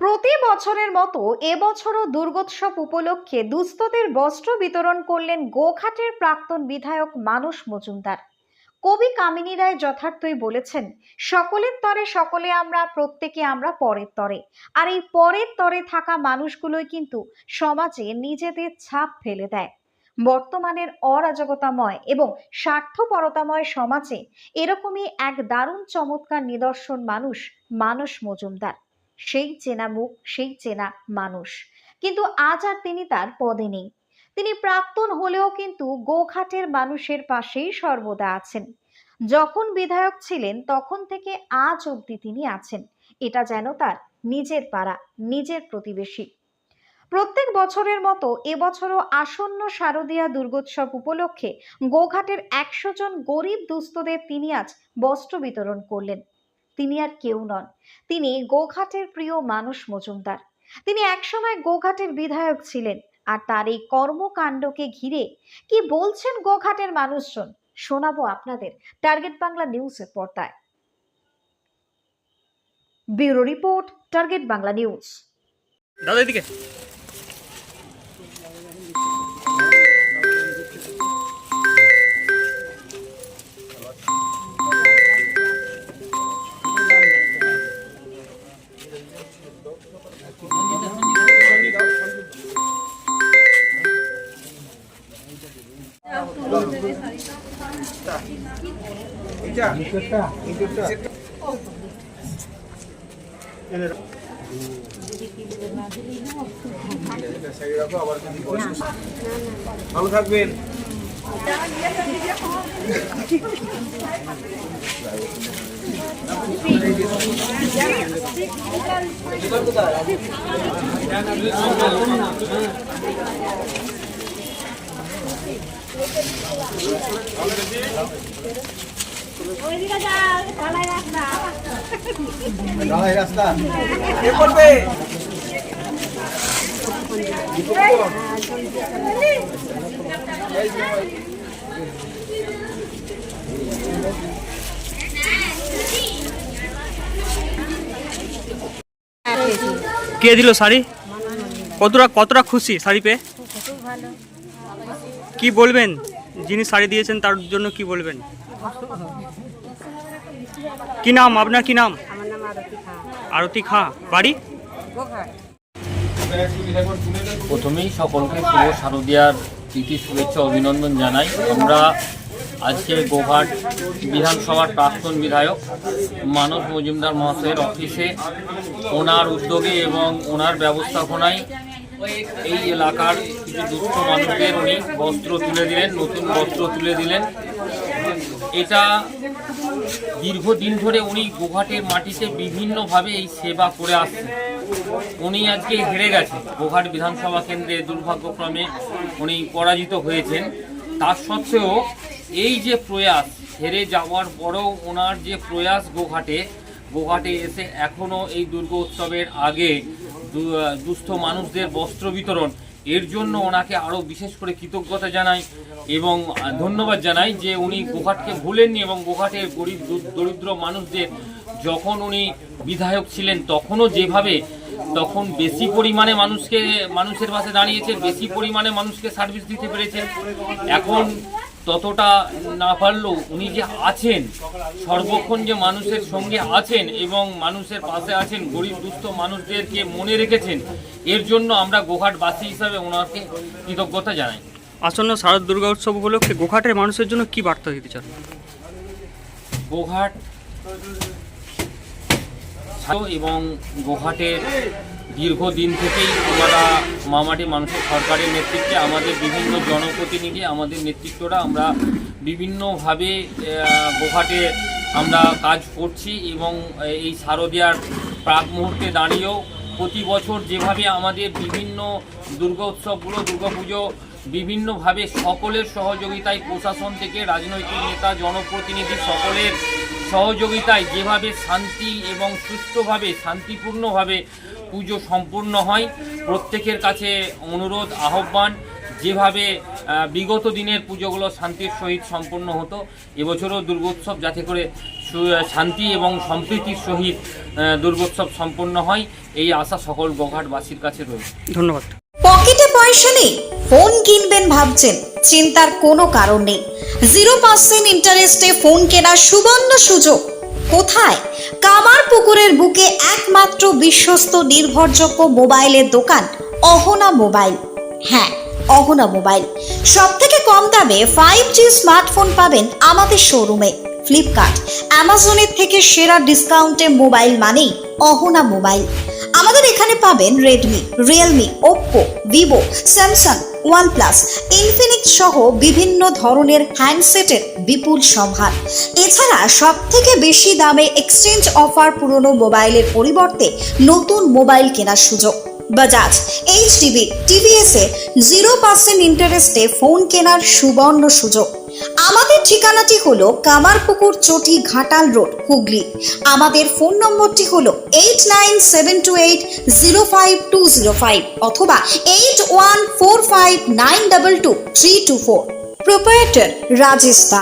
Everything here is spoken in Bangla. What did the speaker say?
প্রতি বছরের মতো এবছরও দুর্গোৎসব উপলক্ষে দুস্থদের বস্ত্র বিতরণ করলেন গোঘাটের প্রাক্তন বিধায়ক মানস মজুমদার। কবি কামিনী রায় যথার্থই বলেছেন, সকলের তরে সকলে আমরা, প্রত্যেকে আমরা পরের তরে। আর এই পরের তরে থাকা মানুষগুলোই কিন্তু সমাজে নিজেদের ছাপ ফেলে দেয়। বর্তমানের অরাজকতাময় এবং স্বার্থপরতাময় সমাজে এরকমই এক দারুণ চমৎকার নিদর্শন মানুষ মানস মজুমদার। সেই চেনা মুখ, সেই চেনা মানুষ, কিন্তু আজ আর তিনি তার পদে নেই। তিনি প্রাক্তন হলেও কিন্তু গোঘাটের মানুষের পাশেই সর্বদা আছেন। যখন বিধায়ক ছিলেন তখন থেকে আজ অবধি তিনি আছেন। এটা যেন তার নিজের পাড়া, নিজের প্রতিবেশী। প্রত্যেক বছরের মতো এবছরও আসন্ন শারদীয়া দুর্গোৎসব উপলক্ষে গোঘাটের 100 জন গরিব দুস্থদের তিনি আজ বস্ত্র বিতরণ করলেন। তিনি আর কেউ নন, তিনি গোঘাটের প্রিয় মানস মজুমদার। তিনি একসময় গোঘাটের বিধায়ক ছিলেন। আর তার এই কর্মকাণ্ডকে ঘিরে কি বলছেন গোঘাটের মানুষজন, শোনাবো আপনাদের টার্গেট বাংলা নিউজের পর্দায়। Bureau report, target Bangla news. দাদা এদিকে। ভালো থাকবেন। রাস্তা কে করবে? কে দিল শাড়ি? কতটা খুশি শাড়ি পেয়ে? কি বলবেন যিনি শাড়ি দিয়েছেন তার জন্য, কি বলবেন? কি নাম আপনার? কি নাম? আমার নাম আরতি খাঁ। বাড়ি? প্রথমেই সকলকে শুভ শারদীয়ার প্রীতি শুভেচ্ছা অভিনন্দন জানাই। আমরা আজকে গোঘাট বিধানসভার প্রাক্তন বিধায়ক মানস মজুমদার মহাশয়ের অফিসে ওনার উদ্যোগে এবং ওনার ব্যবস্থাপনায় এই এলাকার কিছু দুস্থ মানুষদের উনি বস্ত্র তুলে দিলেন, নতুন বস্ত্র তুলে দিলেন। এটা দীর্ঘদিন ধরে উনি গোঘাটের মাটিতে বিভিন্নভাবে এই সেবা করে আসছেন। উনি আজকে হেরে গেছেন, গোঘাট বিধানসভা কেন্দ্রে দুর্ভাগ্যক্রমে উনি পরাজিত হয়েছেন। তার সত্ত্বেও এই যে প্রয়াস, হেরে যাওয়ার পরেও ওনার যে প্রয়াস গোঘাটে এসে এখনও এই দুর্গোৎসবের আগে দুস্থ মানুষদের বস্ত্র বিতরণ, এর জন্য ওনাকে আরও বিশেষ করে কৃতজ্ঞতা জানাই এবং ধন্যবাদ জানাই যে উনি গোঘাটকে ভুলেননি এবং গোঘাটের গরিব দরিদ্র মানুষদের যখন উনি বিধায়ক ছিলেন তখনও যেভাবে তখন বেশি পরিমাণে মানুষের পাশে দাঁড়িয়েছে, বেশি পরিমাণে মানুষকে সার্ভিস দিতে পেরেছেন। এখন ততটা না পারলেও উনি যে আছেন, সর্বক্ষণ যে মানুষের সঙ্গে আছেন এবং মানুষের পাশে আছেন, গরিব দুস্থ মানুষদেরকে মনে রেখেছেন, এর জন্য আমরা গোঘাটবাসী হিসাবে ওনাকে কৃতজ্ঞতা জানাই। আসন্ন শারদ দুর্গা উৎসব উপলক্ষে গোঘাটের মানুষের জন্য কি বার্তা দিতে চান? গোঘাট এবং গোঘাটের দীর্ঘদিন থেকেই আমরা মামাটি মানুষের সরকারের নেতৃত্বে আমাদের বিভিন্ন জনপ্রতিনিধি, আমাদের নেতৃত্বরা আমরা বিভিন্নভাবে গোঘাটে আমরা কাজ করছি এবং এই শারদীয়ার প্রাক মুহূর্তে দাঁড়িয়েও প্রতি বছর যেভাবে আমাদের বিভিন্ন দুর্গোৎসবগুলো, দুর্গাপুজো বিভিন্নভাবে সকলের সহযোগিতায়, প্রশাসন থেকে রাজনৈতিক নেতা, জনপ্রতিনিধি সকলের সহযোগিতায় যেভাবে শান্তি এবং সুষ্ঠুভাবে, শান্তিপূর্ণভাবে পুজো সম্পূর্ণ হয়, প্রত্যেকের কাছে অনুরোধ, আহ্বান যেভাবে বিগত দিনের পুজোগুলো শান্তির সহিত সম্পন্ন হতো, এবছরও দুর্গোৎসব যাতে করে শান্তি এবং সম্প্রীতির সহিত দুর্গোৎসব সম্পন্ন হয়, এই আশা সকল গোঘাটবাসীর কাছে রয়েছে। ধন্যবাদ। পকেটে পয়সা নেই, ফোন কিনবেন ভাবছেন, চিন্তার কোনো কারণ নেই। 0% ইন্টারেস্টে ফোন কেনার সুবর্ণ সুযোগ। কোথায়? কামারপুকুরের বুকে একমাত্র বিশ্বস্ত নির্ভরযোগ্য মোবাইলের দোকান অহনা মোবাইল। হ্যাঁ, অহনা মোবাইল। সব থেকে কম দামে 5G স্মার্টফোন পাবেন আমাদের শোরুমে। ফ্লিপকার্ট, অ্যামাজনের থেকে সেরা ডিসকাউন্টে মোবাইল মানেই অহনা মোবাইল। আমাদের এখানে পাবেন Redmi, Realme, Oppo, Vivo, Samsung, OnePlus, Infinix সহ বিভিন্ন ধরনের হ্যান্ডসেটের বিপুল সম্ভার। এছাড়া সব থেকে বেশি দামে এক্সচেঞ্জ অফার, পুরনো মোবাইলের পরিবর্তে নতুন মোবাইল কেনার সুযোগ। বাজাজ, এইচডিবি, টিভিএস এ 0% ইন্টারেস্টে ফোন কেনার সুবর্ণ সুযোগ। আমাদের ঠিকানাটি হলো কামারপুকুর চটি, ঘাটাল রোড, হুগলি। আমাদের ফোন নম্বরটি হলো 8972805205 অথবা 8145922324। প্রোপ্রাইটার রাজেশ দা।